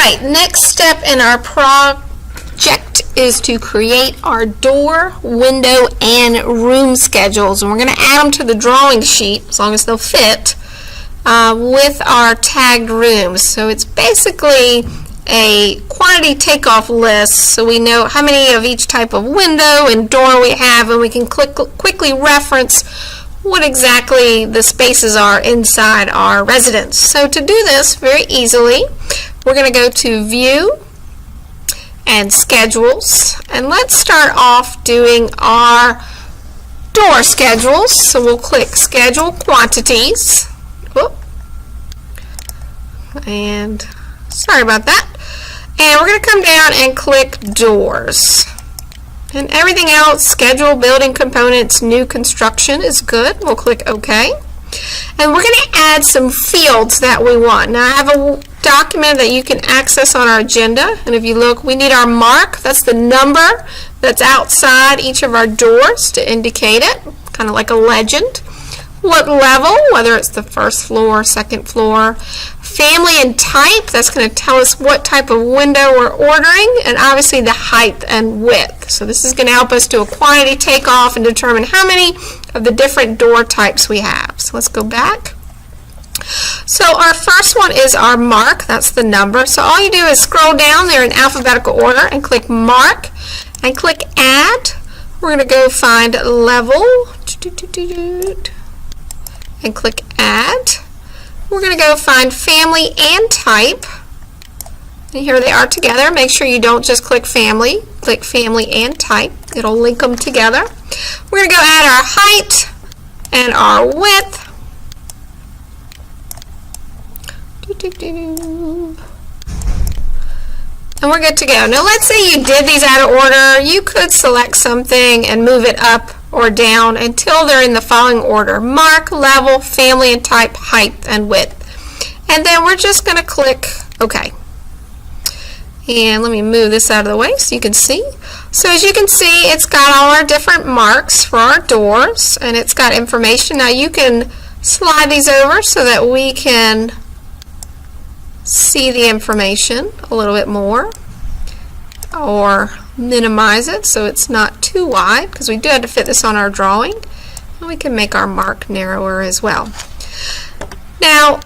right, next step in our project is to create our door, window, and room schedules. And we're going to add them to the drawing sheet, as long as they'll fit, with our tagged rooms. So it's basically a quantity takeoff list, so we know how many of each type of window and door we have, and we can quickly reference what exactly the spaces are inside our residence. So to do this very easily, we're going to go to View and Schedules, and let's start off doing our door schedules. So we'll click Schedule Quantities. Whoop. And sorry about that. And we're going to come down and click Doors. And everything else, schedule, building components, new construction is good. We'll click OK. And we're going to add some fields that we want. Now I have a document that you can access on our agenda. And if you look, we need our mark. That's the number that's outside each of our doors to indicate it, kind of like a legend. What level, whether it's the first floor, second floor. Family and type, that's going to tell us what type of window we're ordering, and obviously the height and width. So this is going to help us do a quantity takeoff and determine how many of the different door types we have. So let's go back. So our first one is our mark, that's the number. So all you do is scroll down there in alphabetical order and click Mark and click Add. We're going to go find Level and click Add. We're going to go find Family and Type. And here they are together. Make sure you don't just click Family. Click Family and Type. It'll link them together. We're going to go add our height and our width. And we're good to go. Now let's say you did these out of order. You could select something and move it up or down until they're in the following order: mark, level, family and type, height, and width. And then we're just going to click OK. And let me move this out of the way so you can see. So as you can see, it's got all our different marks for our doors, and it's got information. Now you can slide these over so that we can see the information a little bit more, or minimize it so it's not too wide, because we do have to fit this on our drawing. And we can make our mark narrower as well. Now,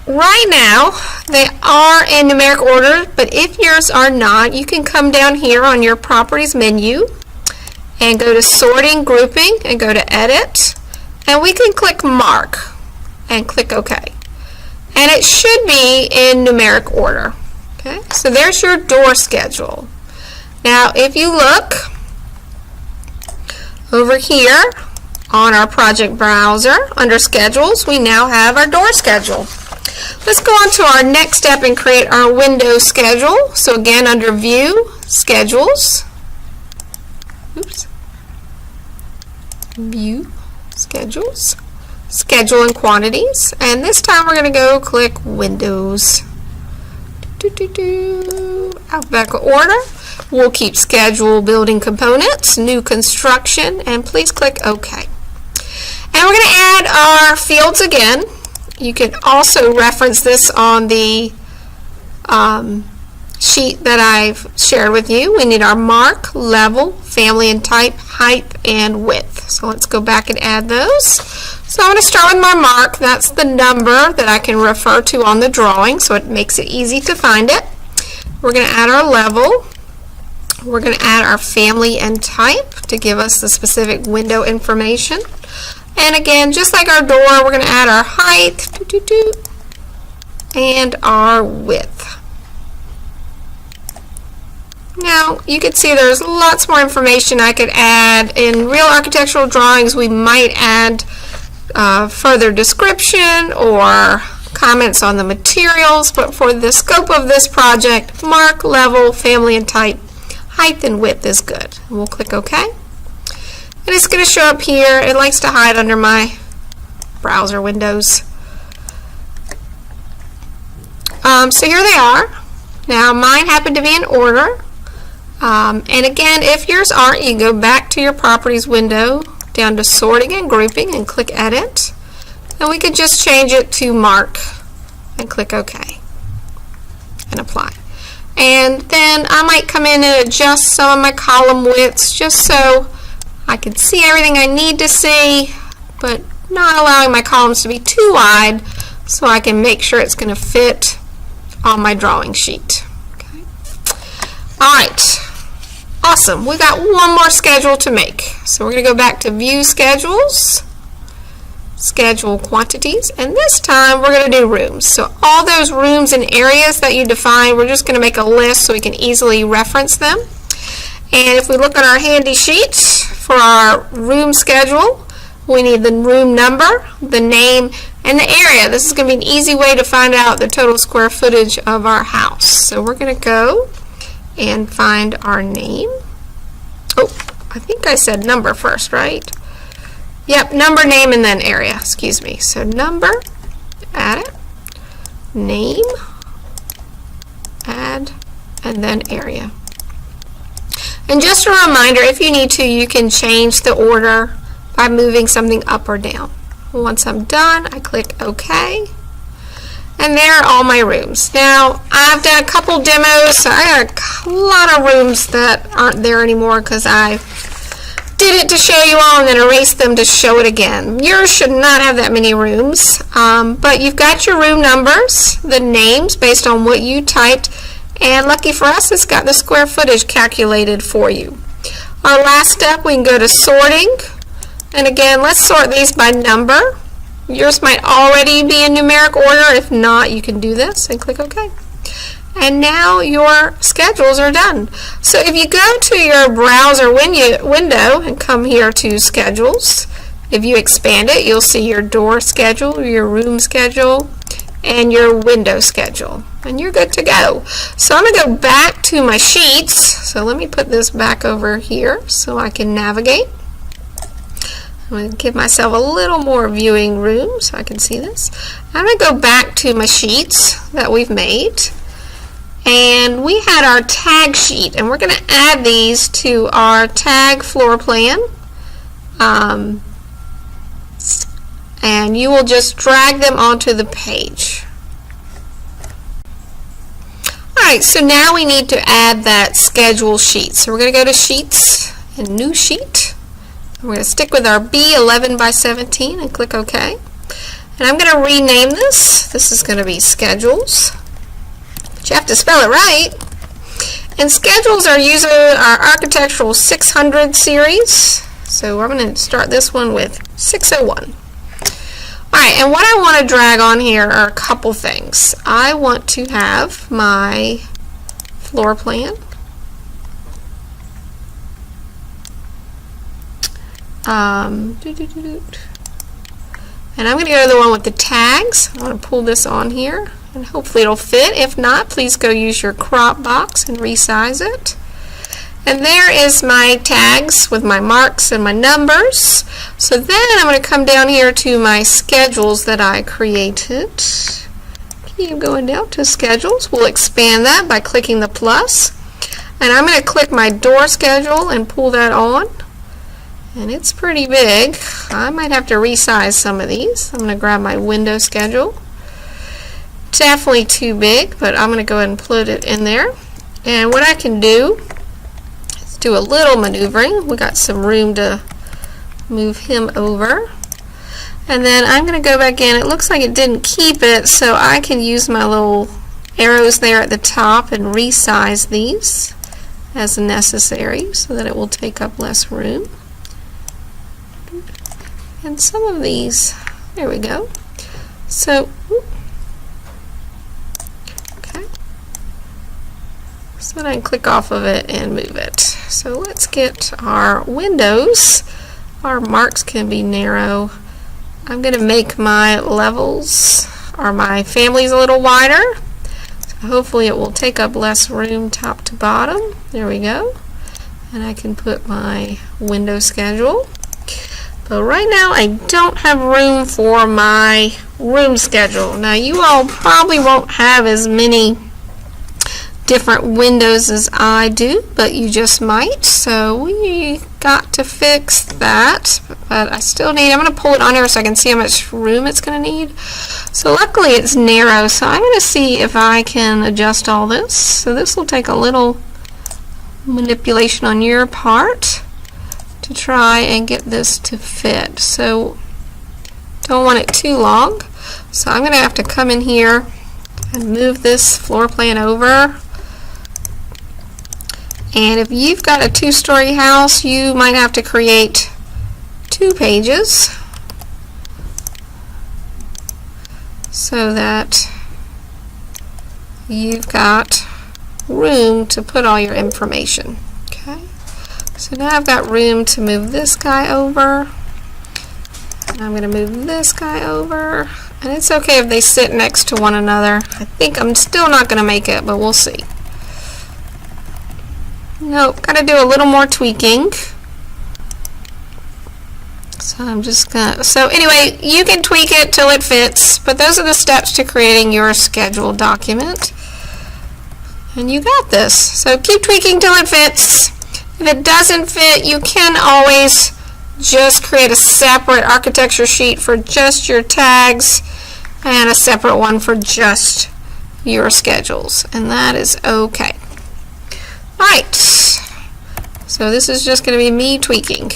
right now they are in numeric order, but if yours are not, you can come down here on your properties menu and go to sorting, grouping, and go to edit, and we can click mark and click OK. And it should be in numeric order. Okay, so there's your door schedule. Now if you look over here on our project browser under schedules, we now have our door schedule. Let's go on to our next step and create our window schedule. So again, under View, Schedules, View, Schedules, Schedule and Quantities, and this time we're going to go click Windows. Alphabetical order. We'll keep schedule, building components, new construction, and please click OK. And we're going to add our fields again. You can also reference this on the sheet that I've shared with you. We need our mark, level, family and type, height, and width. So let's go back and add those. So I'm going to start with my mark. That's the number that I can refer to on the drawing, so it makes it easy to find it. We're going to add our level. We're going to add our family and type to give us the specific window information. And again, just like our door, we're going to add our height and our width. Now, you can see there's lots more information I could add. In real architectural drawings, we might add further description or comments on the materials, but for the scope of this project, mark, level, family and type, height and width is good. And we'll click OK. And it's going to show up here. It likes to hide under my browser windows. So here they are. Now mine happen to be in order. And again, if yours aren't, you go back to your properties window, down to sorting and grouping, and click edit. And we could just change it to mark and click OK. and apply. And then I might come in and adjust some of my column widths just so I can see everything I need to see, but not allowing my columns to be too wide so I can make sure it's going to fit on my drawing sheet. Okay. Alright, awesome. We got one more schedule to make. So we're going to go back to View Schedules, Schedule Quantities, and this time we're going to do rooms. So all those rooms and areas that you define, we're just going to make a list so we can easily reference them. And if we look at our handy sheet for our room schedule, we need the room number, the name, and the area. This is going to be an easy way to find out the total square footage of our house. So we're going to go and find our name. Oh, I think I said number first, right? Yep, number, name, and then area. Excuse me. So number, add it, name, add, and then area. And just a reminder, if you need to, you can change the order by moving something up or down. Once I'm done, I click OK. And there are all my rooms. Now, I've done a couple demos, so I got a lot of rooms that aren't there anymore because I did it to show you all and then erased them to show it again. Yours should not have that many rooms, but you've got your room numbers, the names based on what you typed, and lucky for us, it's got the square footage calculated for you. Our last step, we can go to sorting. And again, let's sort these by number. Yours might already be in numeric order. If not, you can do this and click OK. And now your schedules are done. So if you go to your browser window and come here to Schedules, if you expand it, you'll see your door schedule, your room schedule, and your window schedule. And you're good to go. So I'm going to go back to my sheets. So let me put this back over here so I can navigate. I'm going to give myself a little more viewing room so I can see this. I'm going to go back to my sheets that we've made. And we had our tag sheet, and we're going to add these to our tag floor plan. And you will just drag them onto the page. Alright, so now we need to add that schedule sheet. So we're going to go to Sheets and New Sheet. We're going to stick with our B11 by 17 and click OK. And I'm going to rename this. This is going to be Schedules. But you have to spell it right. And schedules are using our Architectural 600 series. So I'm going to start this one with 601. Alright, and what I want to drag on here are a couple things. I want to have my floor plan. And I'm going to go to the one with the tags. I want to pull this on here and hopefully it'll fit. If not, please go use your crop box and resize it. And there is my tags with my marks and my numbers. So then I'm going to come down here to my schedules that I created. Keep going down to schedules. We'll expand that by clicking the plus. And I'm going to click my door schedule and pull that on. And it's pretty big. I might have to resize some of these. I'm going to grab my window schedule. Definitely too big, but I'm going to go ahead and put it in there. And what I can do is do a little maneuvering. We got some room to move him over. And then I'm going to go back in. It looks like it didn't keep it, so I can use my little arrows there at the top and resize these as necessary so that it will take up less room. And some of these, there we go. So, okay. So then I can click off of it and move it. So let's get our windows. Our marks can be narrow. I'm going to make my levels or my families a little wider. So hopefully it will take up less room top to bottom. There we go. And I can put my window schedule. But right now I don't have room for my room schedule. Now you all probably won't have as many different windows as I do, but you just might. So we got to fix that, but I still need, I'm going to pull it on here so I can see how much room it's going to need. So luckily it's narrow, so I'm going to see if I can adjust all this. So this will take a little manipulation on your part to try and get this to fit. So don't want it too long, so I'm going to have to come in here and move this floor plan over. And if you've got a 2-story house, you might have to create 2 pages so that you've got room to put all your information. Okay, so now I've got room to move this guy over. And I'm going to move this guy over. And it's okay if they sit next to one another. I think I'm still not going to make it, but we'll see. Nope, got to do a little more tweaking. So I'm just gonna, so anyway, you can tweak it till it fits, but those are the steps to creating your schedule document. And you got this. So keep tweaking till it fits. If it doesn't fit, you can always just create a separate architecture sheet for just your tags and a separate one for just your schedules, and that is okay. Alright, so this is just going to be me tweaking.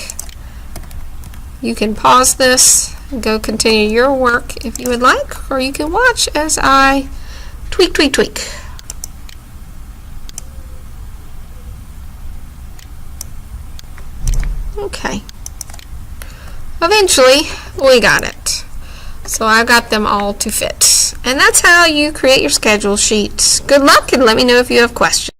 You can pause this and go continue your work if you would like, or you can watch as I tweak, tweak, tweak. Okay. Eventually, we got it. So I've got them all to fit. And that's how you create your schedule sheet. Good luck, and let me know if you have questions.